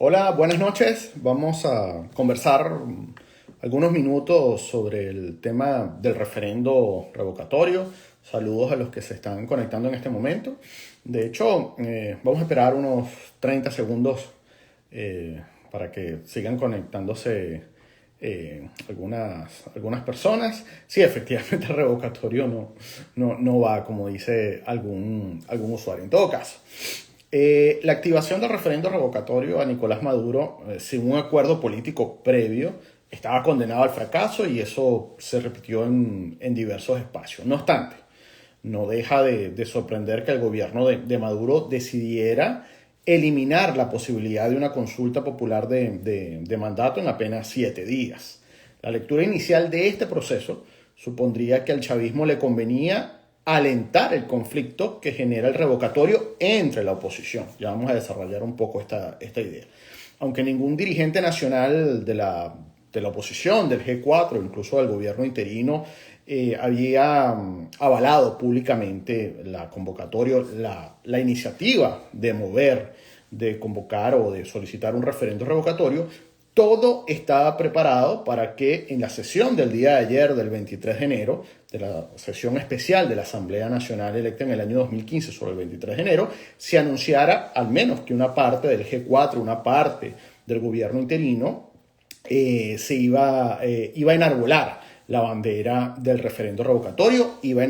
Hola, buenas noches. Vamos a conversar algunos minutos sobre el tema del referendo revocatorio. Saludos a los que se están conectando en este momento. De hecho, vamos a esperar unos 30 segundos para que sigan conectándose algunas personas. Sí, efectivamente el revocatorio no va como dice algún usuario. En todo caso, la activación del referendo revocatorio a Nicolás Maduro, sin un acuerdo político previo, estaba condenado al fracaso y eso se repitió en diversos espacios. No obstante, no deja de sorprender que el gobierno de Maduro decidiera eliminar la posibilidad de una consulta popular de mandato en apenas 7 días. La lectura inicial de este proceso supondría que al chavismo le convenía alentar el conflicto que genera el revocatorio entre la oposición. Ya vamos a desarrollar un poco esta idea. Aunque ningún dirigente nacional de la oposición, del G4, incluso del gobierno interino, había avalado públicamente la convocatoria, la iniciativa de mover, de convocar o de solicitar un referendo revocatorio. Todo estaba preparado para que en la sesión del día de ayer, del 23 de enero, de la sesión especial de la Asamblea Nacional electa en el año 2015 sobre el 23 de enero, se anunciara al menos que una parte del G4, una parte del gobierno interino, se iba a enarbolar la bandera del referendo revocatorio, iba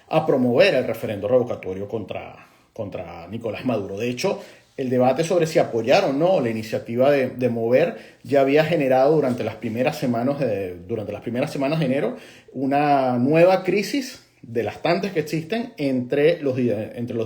a promover el referendo revocatorio contra Nicolás Maduro. De hecho, el debate sobre si apoyar o no la iniciativa de mover ya había generado durante las primeras semanas de enero una nueva crisis de las tantas que existen entre los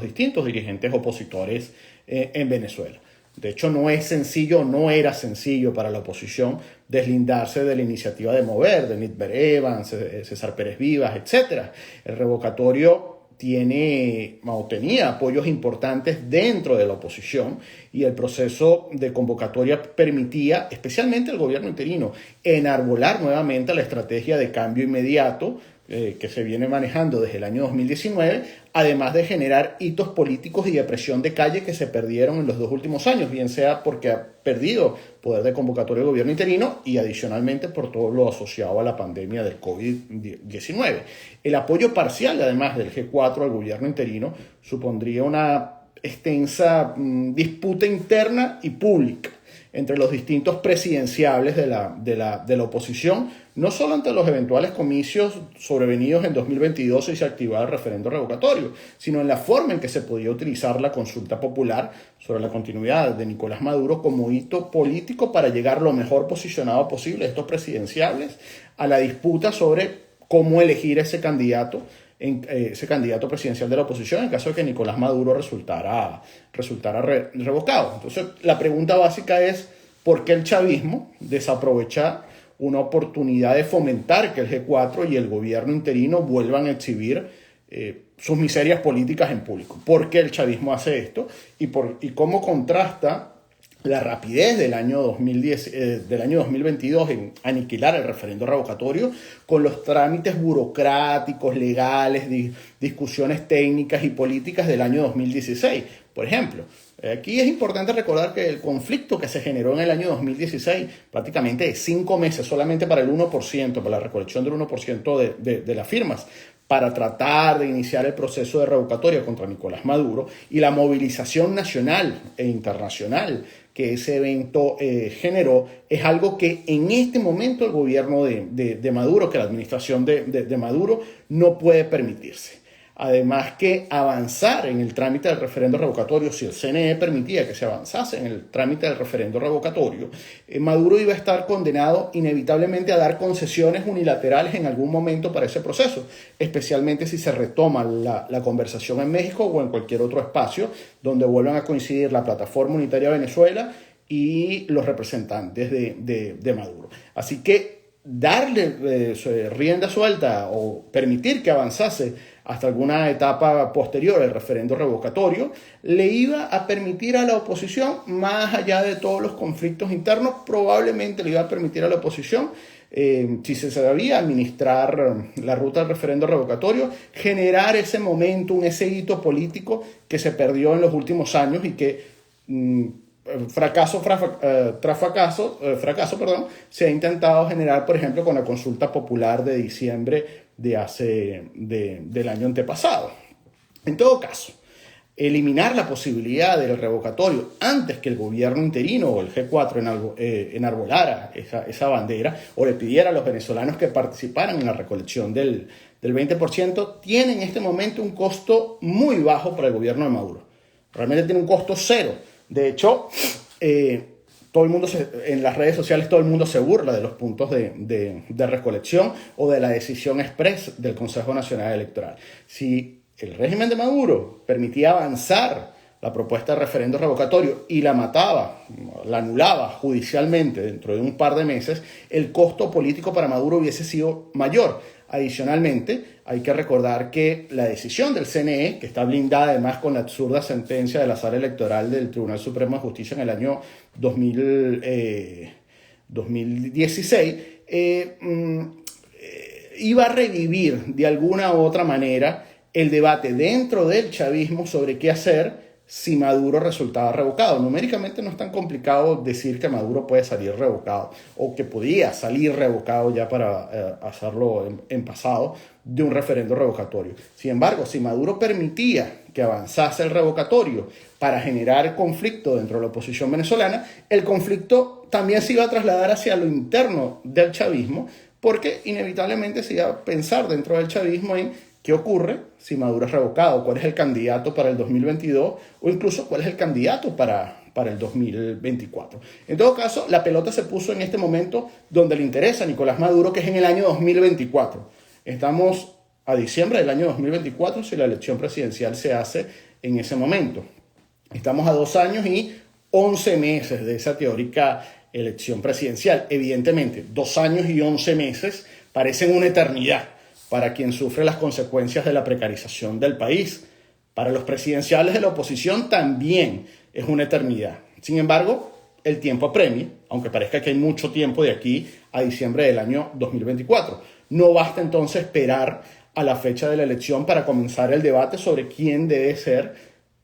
distintos dirigentes opositores en Venezuela. De hecho, no era sencillo para la oposición deslindarse de la iniciativa de mover, de Nitber Evans, César Pérez Vivas, etc. El revocatorio tenía apoyos importantes dentro de la oposición y el proceso de convocatoria permitía, especialmente al gobierno interino, enarbolar nuevamente la estrategia de cambio inmediato que se viene manejando desde el año 2019, además de generar hitos políticos y de presión de calle que se perdieron en los 2 últimos años, bien sea porque ha perdido poder de convocatoria del gobierno interino y adicionalmente por todo lo asociado a la pandemia del COVID-19. El apoyo parcial, además del G4 al gobierno interino, supondría una extensa disputa interna y pública entre los distintos presidenciables de la oposición, no solo ante los eventuales comicios sobrevenidos en 2022 si se activaba el referendo revocatorio, sino en la forma en que se podía utilizar la consulta popular sobre la continuidad de Nicolás Maduro como hito político para llegar lo mejor posicionado posible estos presidenciables a la disputa sobre cómo elegir ese candidato presidencial de la oposición en caso de que Nicolás Maduro resultara revocado. Entonces, la pregunta básica es, ¿por qué el chavismo desaprovecha una oportunidad de fomentar que el G4 y el gobierno interino vuelvan a exhibir sus miserias políticas en público? ¿Por qué el chavismo hace esto? ¿Y cómo contrasta la rapidez del año 2022 en aniquilar el referendo revocatorio con los trámites burocráticos, legales, discusiones técnicas y políticas del año 2016? Por ejemplo, aquí es importante recordar que el conflicto que se generó en el año 2016, prácticamente de 5 meses, solamente para el 1%, para la recolección del 1% de las firmas, para tratar de iniciar el proceso de revocatoria contra Nicolás Maduro y la movilización nacional e internacional que ese evento generó, es algo que en este momento el gobierno de Maduro, que la administración de Maduro no puede permitirse. Además que avanzar en el trámite del referendo revocatorio, si el CNE permitía que se avanzase en el trámite del referendo revocatorio, Maduro iba a estar condenado inevitablemente a dar concesiones unilaterales en algún momento para ese proceso, especialmente si se retoma la conversación en México o en cualquier otro espacio donde vuelvan a coincidir la Plataforma Unitaria Venezuela y los representantes de Maduro. Así que darle rienda suelta o permitir que avanzase hasta alguna etapa posterior al referendo revocatorio, le iba a permitir a la oposición, más allá de todos los conflictos internos, probablemente le iba a permitir a la oposición, si se sabía administrar la ruta del referendo revocatorio, generar ese momentum, ese hito político que se perdió en los últimos años y que fracaso, perdón, se ha intentado generar, por ejemplo, con la consulta popular de diciembre del año antepasado. En todo caso, eliminar la posibilidad del revocatorio antes que el gobierno interino o el G4 enarbolara esa bandera o le pidiera a los venezolanos que participaran en la recolección del 20%, tiene en este momento un costo muy bajo para el gobierno de Maduro. Realmente tiene un costo cero. De hecho, todo el mundo en las redes sociales todo el mundo se burla de los puntos de recolección o de la decisión express del Consejo Nacional Electoral. Si el régimen de Maduro permitía avanzar la propuesta de referendo revocatorio y la mataba, la anulaba judicialmente dentro de un par de meses, el costo político para Maduro hubiese sido mayor. Adicionalmente, hay que recordar que la decisión del CNE, que está blindada además con la absurda sentencia de la Sala Electoral del Tribunal Supremo de Justicia en el año 2016, iba a revivir de alguna u otra manera el debate dentro del chavismo sobre qué hacer si Maduro resultaba revocado. Numéricamente no es tan complicado decir que Maduro puede salir revocado o que podía salir revocado ya para hacerlo en pasado de un referendo revocatorio. Sin embargo, si Maduro permitía que avanzase el revocatorio para generar conflicto dentro de la oposición venezolana, el conflicto también se iba a trasladar hacia lo interno del chavismo, porque inevitablemente se iba a pensar dentro del chavismo en ¿qué ocurre si Maduro es revocado? ¿Cuál es el candidato para el 2022? O incluso, ¿cuál es el candidato para el 2024? En todo caso, la pelota se puso en este momento donde le interesa a Nicolás Maduro, que es en el año 2024. Estamos a diciembre del año 2024 si la elección presidencial se hace en ese momento. Estamos a 2 años y 11 meses de esa teórica elección presidencial. Evidentemente, 2 años y 11 meses parecen una eternidad para quien sufre las consecuencias de la precarización del país. Para los presidenciales de la oposición también es una eternidad. Sin embargo, el tiempo apremia, aunque parezca que hay mucho tiempo de aquí a diciembre del año 2024. No basta entonces esperar a la fecha de la elección para comenzar el debate sobre quién debe ser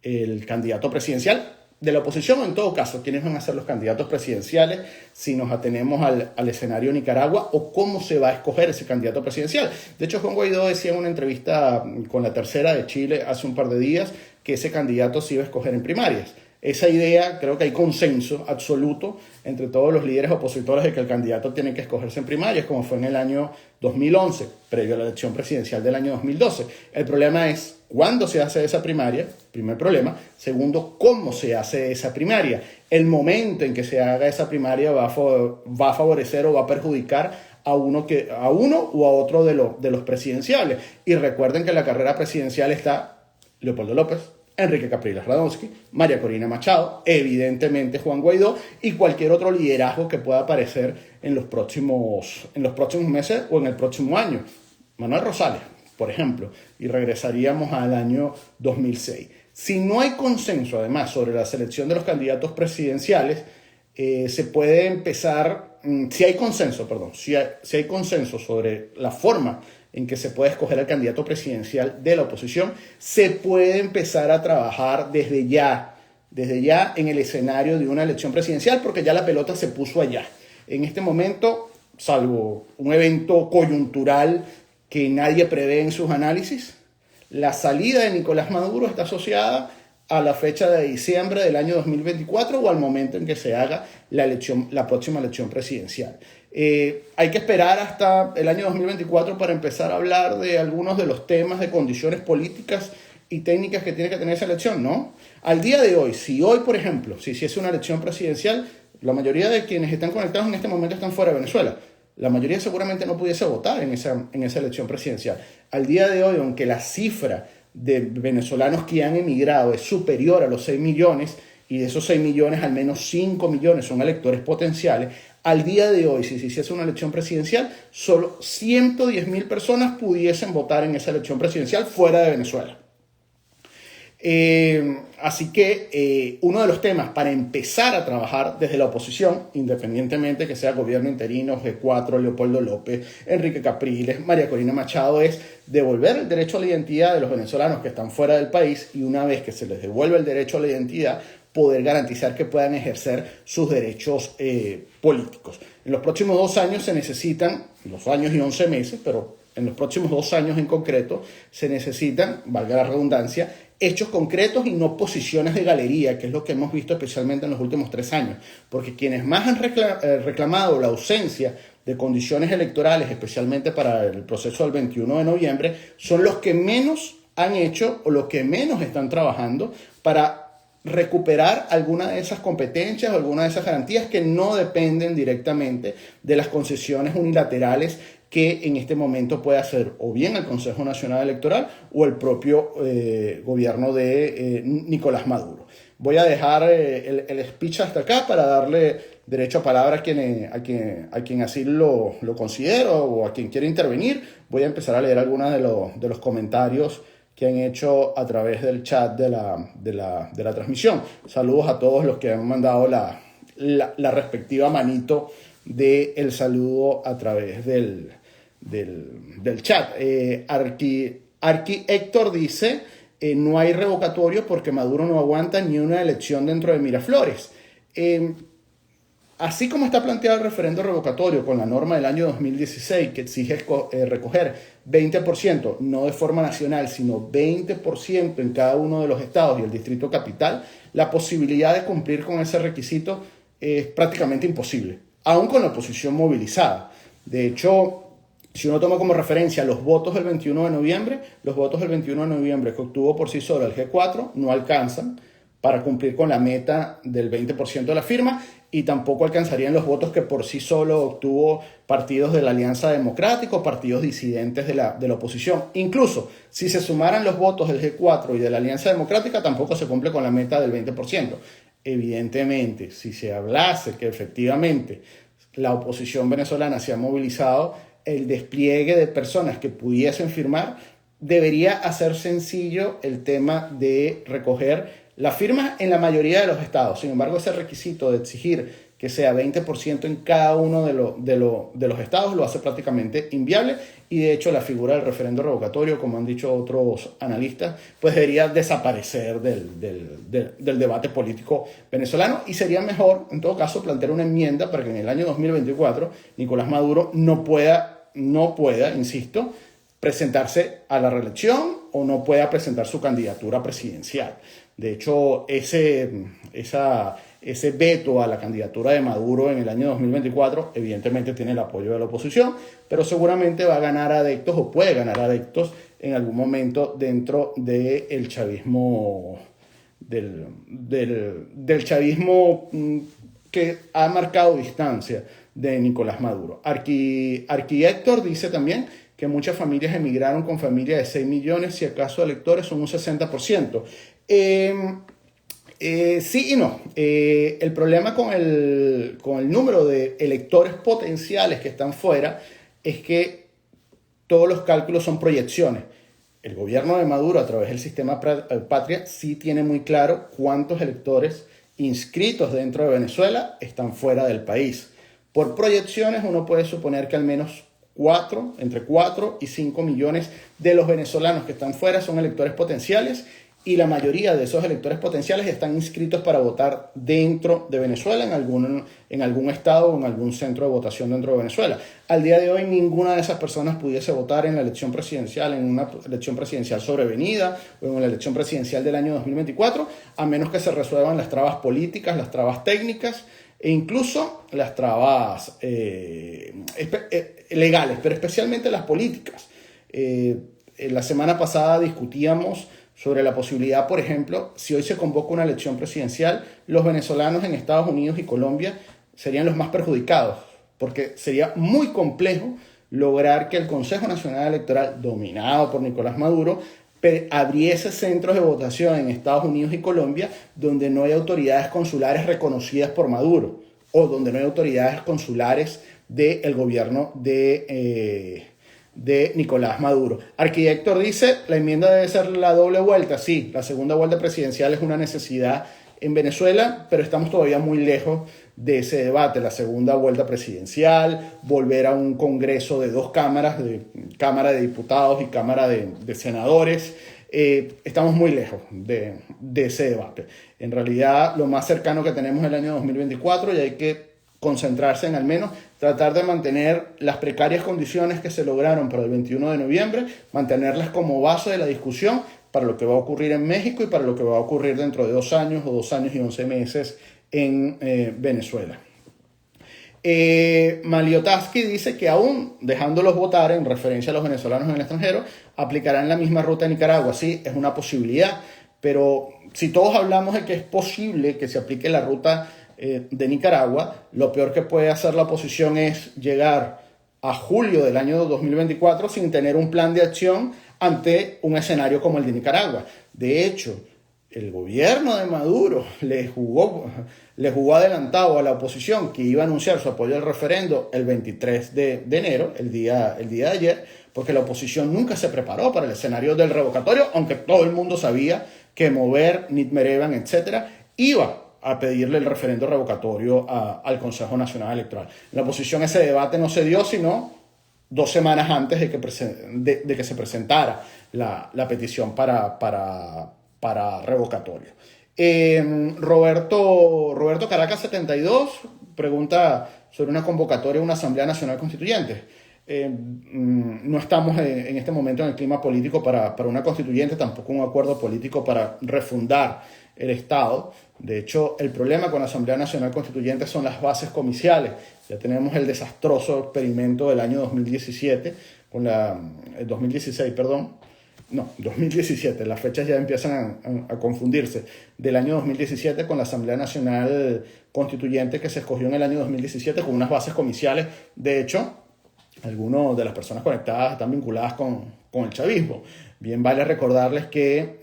el candidato presidencial de la oposición, o en todo caso, quiénes van a ser los candidatos presidenciales si nos atenemos al escenario de Nicaragua, o cómo se va a escoger ese candidato presidencial. De hecho, Juan Guaidó decía en una entrevista con La Tercera de Chile hace un par de días que ese candidato se iba a escoger en primarias. Esa idea, creo que hay consenso absoluto entre todos los líderes opositores de que el candidato tiene que escogerse en primarias, como fue en el año 2011, previo a la elección presidencial del año 2012. El problema es cuándo se hace esa primaria, primer problema. Segundo, cómo se hace esa primaria. El momento en que se haga esa primaria va a favorecer o va a perjudicar a uno o a otro de los presidenciales. Y recuerden que en la carrera presidencial está Leopoldo López, Enrique Capriles Radonsky, María Corina Machado, evidentemente Juan Guaidó y cualquier otro liderazgo que pueda aparecer en los próximos meses o en el próximo año. Manuel Rosales, por ejemplo, y regresaríamos al año 2006. Si no hay consenso, además, sobre la selección de los candidatos presidenciales, se puede empezar, si hay consenso sobre la forma en que se puede escoger al candidato presidencial de la oposición, se puede empezar a trabajar desde ya en el escenario de una elección presidencial, porque ya la pelota se puso allá. En este momento, salvo un evento coyuntural que nadie prevé en sus análisis, la salida de Nicolás Maduro está asociada a la fecha de diciembre del año 2024 o al momento en que se haga la próxima elección presidencial. Hay que esperar hasta el año 2024 para empezar a hablar de algunos de los temas de condiciones políticas y técnicas que tiene que tener esa elección, ¿no? Al día de hoy, si hoy, por ejemplo, si es una elección presidencial, la mayoría de quienes están conectados en este momento están fuera de Venezuela. La mayoría seguramente no pudiese votar en esa elección presidencial. Al día de hoy, aunque la cifra de venezolanos que han emigrado es superior a los 6 millones, y de esos 6 millones al menos 5 millones son electores potenciales, al día de hoy, si se hiciese una elección presidencial, solo 110.000 personas pudiesen votar en esa elección presidencial fuera de Venezuela. Así que uno de los temas para empezar a trabajar desde la oposición, independientemente que sea gobierno interino, G4, Leopoldo López, Enrique Capriles, María Corina Machado, es devolver el derecho a la identidad de los venezolanos que están fuera del país, y una vez que se les devuelve el derecho a la identidad, poder garantizar que puedan ejercer sus derechos políticos. En los próximos 2 años se necesitan, 2 años y 11 meses, pero en los próximos 2 años en concreto se necesitan, valga la redundancia, hechos concretos y no posiciones de galería, que es lo que hemos visto especialmente en los últimos 3 años, porque quienes más han reclamado la ausencia de condiciones electorales, especialmente para el proceso del 21 de noviembre, son los que menos han hecho o los que menos están trabajando para recuperar alguna de esas competencias o alguna de esas garantías que no dependen directamente de las concesiones unilaterales que en este momento puede hacer o bien el Consejo Nacional Electoral o el propio gobierno de Nicolás Maduro. Voy a dejar el speech hasta acá para darle derecho a palabra a quien así lo considero o a quien quiera intervenir. Voy a empezar a leer algunos de los comentarios que han hecho a través del chat de la transmisión. Saludos a todos los que han mandado la respectiva manito del saludo a través del chat. Arqui Héctor dice, no hay revocatorio porque Maduro no aguanta ni una elección dentro de Miraflores. Así como está planteado el referendo revocatorio con la norma del año 2016 que exige recoger 20%, no de forma nacional, sino 20% en cada uno de los estados y el distrito capital, la posibilidad de cumplir con ese requisito es prácticamente imposible, aún con la oposición movilizada. De hecho, si uno toma como referencia los votos del 21 de noviembre, los votos del 21 de noviembre que obtuvo por sí solo el G4 no alcanzan para cumplir con la meta del 20% de la firma y tampoco alcanzarían los votos que por sí solo obtuvo partidos de la Alianza Democrática o partidos disidentes de la oposición. Incluso si se sumaran los votos del G4 y de la Alianza Democrática, tampoco se cumple con la meta del 20%. Evidentemente, si se hablase que efectivamente la oposición venezolana se ha movilizado, el despliegue de personas que pudiesen firmar debería hacer sencillo el tema de recoger las firmas en la mayoría de los estados. Sin embargo, ese requisito de exigir que sea 20% en cada uno de los estados lo hace prácticamente inviable y de hecho la figura del referendo revocatorio, como han dicho otros analistas, pues debería desaparecer del debate político venezolano y sería mejor, en todo caso, plantear una enmienda para que en el año 2024 Nicolás Maduro no pueda, insisto, presentarse a la reelección o no pueda presentar su candidatura presidencial. De hecho, ese veto a la candidatura de Maduro en el año 2024 evidentemente tiene el apoyo de la oposición, pero seguramente va a ganar adeptos o puede ganar adeptos en algún momento dentro del chavismo, del chavismo que ha marcado distancia de Nicolás Maduro. Arqui Héctor dice también que muchas familias emigraron con familias de 6 millones, si acaso electores son un 60%. Sí y no. El problema con el número de electores potenciales que están fuera es que todos los cálculos son proyecciones. El gobierno de Maduro, a través del sistema Patria, sí tiene muy claro cuántos electores inscritos dentro de Venezuela están fuera del país. Por proyecciones uno puede suponer que al menos entre 4 y 5 millones de los venezolanos que están fuera son electores potenciales y la mayoría de esos electores potenciales están inscritos para votar dentro de Venezuela, en algún estado o en algún centro de votación dentro de Venezuela. Al día de hoy ninguna de esas personas pudiese votar en la elección presidencial, en una elección presidencial sobrevenida o en la elección presidencial del año 2024, a menos que se resuelvan las trabas políticas, las trabas técnicas e incluso las trabas legales, pero especialmente las políticas. La semana pasada discutíamos sobre la posibilidad, por ejemplo, si hoy se convoca una elección presidencial, los venezolanos en Estados Unidos y Colombia serían los más perjudicados, porque sería muy complejo lograr que el Consejo Nacional Electoral, dominado por Nicolás Maduro, abriese centros de votación en Estados Unidos y Colombia donde no hay autoridades consulares reconocidas por Maduro o donde no hay autoridades consulares del gobierno de Nicolás Maduro. Arqui Héctor dice, la enmienda debe ser la doble vuelta. Sí, la segunda vuelta presidencial es una necesidad en Venezuela, pero estamos todavía muy lejos de ese debate, la segunda vuelta presidencial, volver a un Congreso de dos cámaras, de Cámara de Diputados y Cámara de Senadores. Estamos muy lejos de ese debate. En realidad, lo más cercano que tenemos es el año 2024 y hay que concentrarse en al menos tratar de mantener las precarias condiciones que se lograron para el 21 de noviembre, mantenerlas como base de la discusión para lo que va a ocurrir en México y para lo que va a ocurrir dentro de 2 años o 2 años y 11 meses en Venezuela. Maliotaski dice que aún dejándolos votar en referencia a los venezolanos en el extranjero, aplicarán la misma ruta en Nicaragua. Sí, es una posibilidad, pero si todos hablamos de que es posible que se aplique la ruta de Nicaragua, lo peor que puede hacer la oposición es llegar a julio del año 2024 sin tener un plan de acción ante un escenario como el de Nicaragua. De hecho, el gobierno de Maduro le jugó adelantado a la oposición que iba a anunciar su apoyo al referendo el 23 de enero, el día de ayer, porque la oposición nunca se preparó para el escenario del revocatorio, aunque todo el mundo sabía que Mover, Nitmerevan, etcétera, iba a pedirle el referendo revocatorio al Consejo Nacional Electoral. En la oposición ese debate no se dio sino 2 semanas antes de que se presentara la petición para revocatorio. Roberto Caracas 72 pregunta sobre una convocatoria a una Asamblea Nacional Constituyente. No estamos en este momento en el clima político para una constituyente, tampoco un acuerdo político para refundar el Estado. De hecho, el problema con la Asamblea Nacional Constituyente son las bases comiciales. Ya tenemos el desastroso experimento del año 2017, 2017, las fechas ya empiezan a confundirse, del año 2017 con la Asamblea Nacional Constituyente que se escogió en el año 2017 con unas bases comiciales. De hecho, algunas de las personas conectadas están vinculadas con el chavismo. Bien vale recordarles que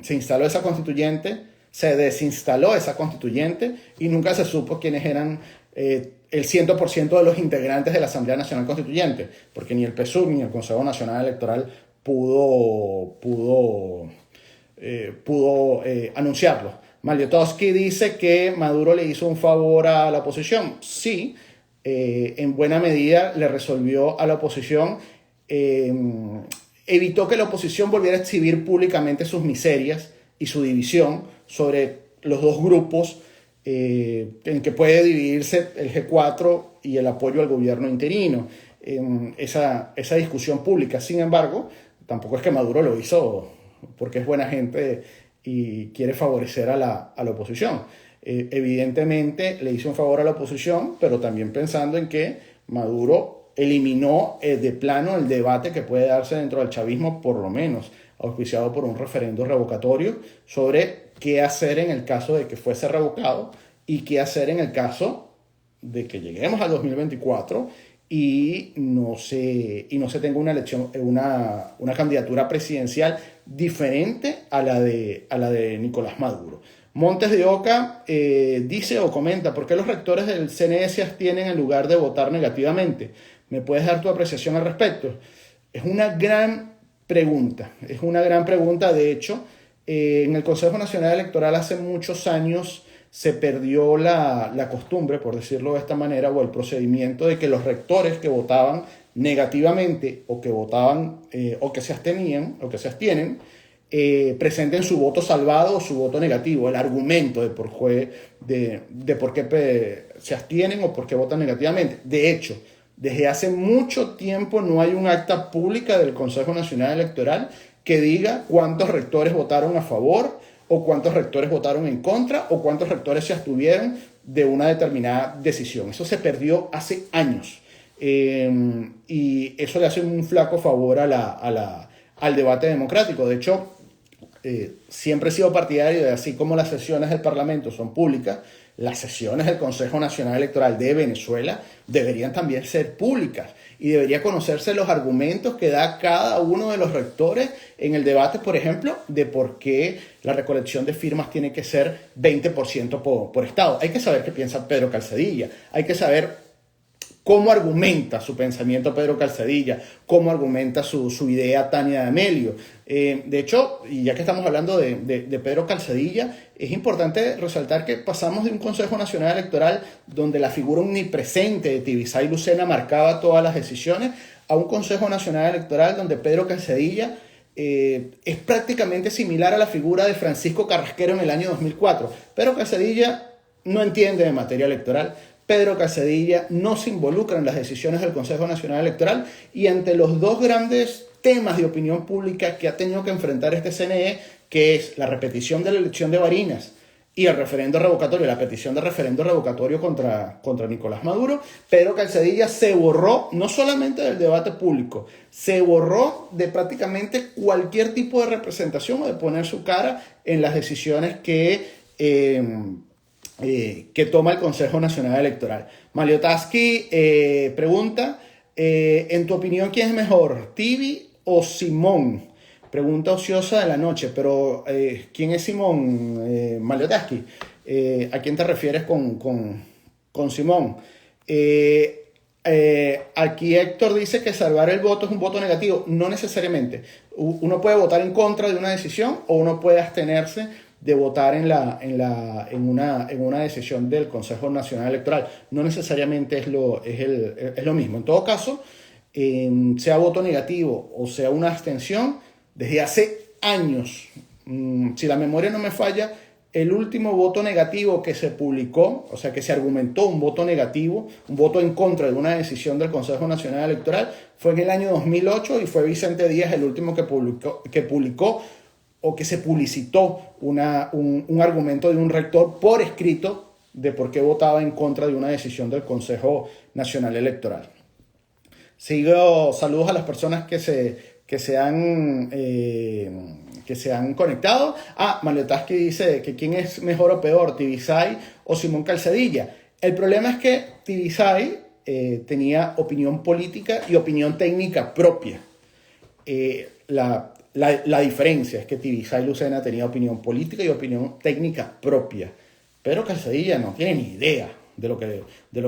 se instaló esa constituyente, se desinstaló esa constituyente y nunca se supo quiénes eran el 100% de los integrantes de la Asamblea Nacional Constituyente, porque ni el PSUV ni el Consejo Nacional Electoral pudo anunciarlo. Maliotoski dice que Maduro le hizo un favor a la oposición. Sí, en buena medida le resolvió a la oposición, evitó que la oposición volviera a exhibir públicamente sus miserias y su división sobre los dos grupos en que puede dividirse el G4 y el apoyo al gobierno interino. Esa discusión pública. Sin embargo, tampoco es que Maduro lo hizo porque es buena gente y quiere favorecer a la oposición. Evidentemente le hizo un favor a la oposición, pero también pensando en que Maduro eliminó de plano el debate que puede darse dentro del chavismo, por lo menos auspiciado por un referendo revocatorio, sobre qué hacer en el caso de que fuese revocado y qué hacer en el caso de que lleguemos al 2024 y no se tenga una elección, una candidatura presidencial diferente a la de Nicolás Maduro. Montes de Oca dice o comenta: ¿por qué los rectores del CNE se abstienen en lugar de votar negativamente? ¿Me puedes dar tu apreciación al respecto? Es una gran pregunta. De hecho, en el Consejo Nacional Electoral hace muchos años se perdió la costumbre, por decirlo de esta manera, o el procedimiento de que los rectores que votaban negativamente o que votaban o que se abstienen, presenten su voto salvado o su voto negativo, el argumento de por qué se abstienen o por qué votan negativamente. De hecho, desde hace mucho tiempo no hay un acta pública del Consejo Nacional Electoral que diga cuántos rectores votaron a favor o cuántos rectores votaron en contra o cuántos rectores se abstuvieron de una determinada decisión. Eso se perdió hace años y eso le hace un flaco favor al debate democrático. De hecho, siempre he sido partidario de, así como las sesiones del Parlamento son públicas, las sesiones del Consejo Nacional Electoral de Venezuela deberían también ser públicas y debería conocerse los argumentos que da cada uno de los rectores en el debate, por ejemplo, de por qué la recolección de firmas tiene que ser 20% por estado. Hay que saber qué piensa Pedro Calzadilla, hay que saber cómo argumenta su pensamiento Pedro Calzadilla, cómo argumenta su idea Tania D'Amelio. De hecho, y ya que estamos hablando de Pedro Calzadilla, es importante resaltar que pasamos de un Consejo Nacional Electoral donde la figura omnipresente de Tibisay Lucena marcaba todas las decisiones, a un Consejo Nacional Electoral donde Pedro Calzadilla es prácticamente similar a la figura de Francisco Carrasquero en el año 2004. Pedro Calzadilla no entiende de materia electoral. Pedro Calzadilla no se involucra en las decisiones del Consejo Nacional Electoral, y ante los dos grandes temas de opinión pública que ha tenido que enfrentar este CNE, que es la repetición de la elección de Barinas y el referendo revocatorio, la petición de referendo revocatorio contra Nicolás Maduro, Pedro Calzadilla se borró no solamente del debate público, se borró de prácticamente cualquier tipo de representación o de poner su cara en las decisiones que toma el Consejo Nacional Electoral. Maliotaski pregunta, en tu opinión, ¿quién es mejor, Tibi o Simón? Pregunta ociosa de la noche, pero ¿quién es Simón, Maliotaski? ¿A quién te refieres con Simón? Aquí Héctor dice que salvar el voto es un voto negativo. No necesariamente. Uno puede votar en contra de una decisión o uno puede abstenerse de votar en una decisión del Consejo Nacional Electoral. No necesariamente es lo mismo. En todo caso, sea voto negativo o sea una abstención, desde hace años, si la memoria no me falla, el último voto negativo que se publicó, o sea que se argumentó un voto negativo, un voto en contra de una decisión del Consejo Nacional Electoral, fue en el año 2008 y fue Vicente Díaz el último que publicó o que se publicitó un argumento de un rector por escrito de por qué votaba en contra de una decisión del Consejo Nacional Electoral. Saludos a las personas que se han conectado. Maliotaski dice que quién es mejor o peor, Tibisay o Simón Calzadilla. El problema es que Tibisay tenía opinión política y opinión técnica propia. La diferencia es que Tibisay Lucena tenía opinión política y opinión técnica propia. Pero Calzadilla no tiene ni idea de lo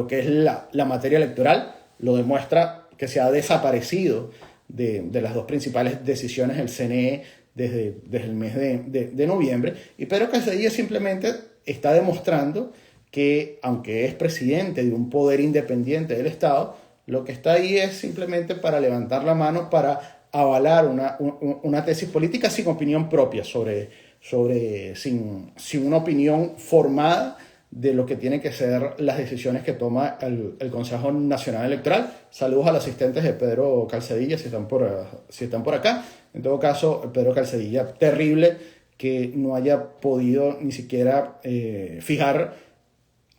que es la materia electoral. Lo demuestra que se ha desaparecido de las dos principales decisiones del CNE desde el mes de noviembre. Y Pedro Calzadilla simplemente está demostrando que, aunque es presidente de un poder independiente del Estado, lo que está ahí es simplemente para levantar la mano para avalar una tesis política sin opinión propia, sin una opinión formada de lo que tienen que ser las decisiones que toma el Consejo Nacional Electoral. Saludos a los asistentes de Pedro Calzadilla si están por acá. En todo caso, Pedro Calzadilla, terrible que no haya podido ni siquiera fijar,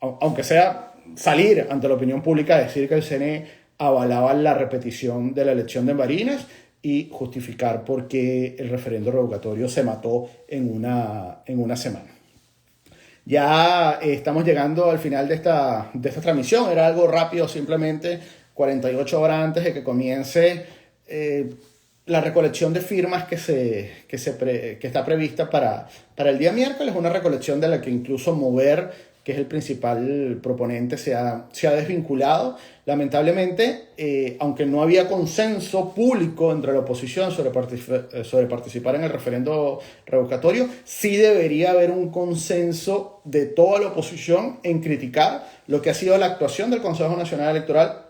aunque sea salir ante la opinión pública, decir que el CNE avalaba la repetición de la elección de Barinas y justificar por qué el referendo revocatorio se mató en una semana. Ya estamos llegando al final de esta transmisión. Era algo rápido, simplemente 48 horas antes de que comience la recolección de firmas que está prevista para el día miércoles. Una recolección de la que incluso Mover, que es el principal proponente, se ha desvinculado. Lamentablemente, aunque no había consenso público entre la oposición sobre participar en el referendo revocatorio, sí debería haber un consenso de toda la oposición en criticar lo que ha sido la actuación del Consejo Nacional Electoral,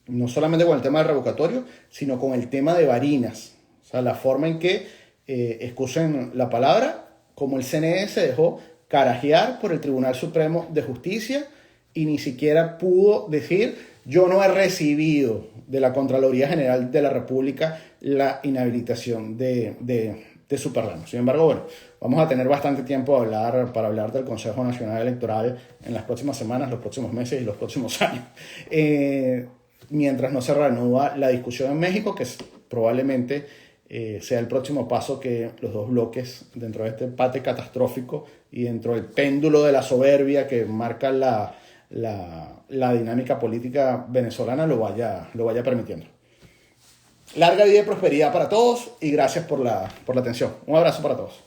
no solamente con el tema del revocatorio, sino con el tema de Barinas. O sea, la forma en que, excusen la palabra, como el CNE se dejó carajear por el Tribunal Supremo de Justicia y ni siquiera pudo decir: yo no he recibido de la Contraloría General de la República la inhabilitación de su parlamento. Sin embargo, bueno, vamos a tener bastante tiempo para hablar del Consejo Nacional Electoral en las próximas semanas, los próximos meses y los próximos años. Mientras no se reanuda la discusión en México, que probablemente sea el próximo paso que los dos bloques, dentro de este empate catastrófico y dentro del péndulo de la soberbia que marca la dinámica política venezolana, lo vaya permitiendo. Larga vida y prosperidad para todos y gracias por la atención. Un abrazo para todos.